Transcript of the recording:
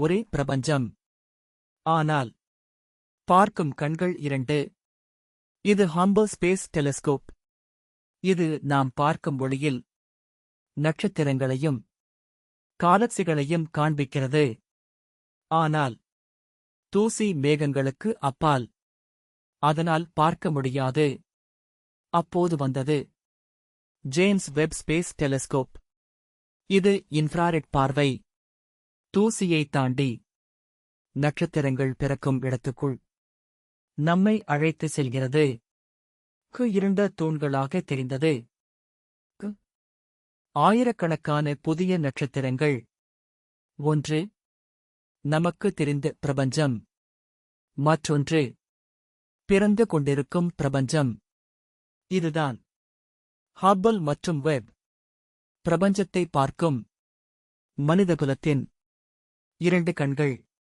ஒரே பிரபஞ்சம். ஆனால் பார்க்கும் கண்கள் இரண்டு. இது ஹம்பிள் ஸ்பேஸ் டெலிஸ்கோப். இது நாம் பார்க்கும் ஒளியில் நட்சத்திரங்களையும் காலக்சிகளையும் காண்பிக்கிறது. ஆனால் தூசி மேகங்களுக்கு அப்பால். அதனால் பார்க்க முடியாது. அப்போது வந்தது ஜேம்ஸ் வெப் ஸ்பேஸ் டெலிஸ்கோப். இது இன்ஃப்ராரெட் பார்வை. தூசியை தாண்டி நட்சத்திரங்கள் பிறக்கும் இடத்துக்குள் நம்மை அழைத்து செல்கிறது. இருண்ட தூண்களாக தெரிந்தது. ஆயிரக்கணக்கான புதிய நட்சத்திரங்கள். ஒன்று நமக்கு தெரிந்த பிரபஞ்சம். மற்றொன்று பிறந்து கொண்டிருக்கும் பிரபஞ்சம். இதுதான் ஹப்பிள் மற்றும் வெப். பிரபஞ்சத்தை பார்க்கும் மனிதகுலத்தின் இரண்டு கண்கள்.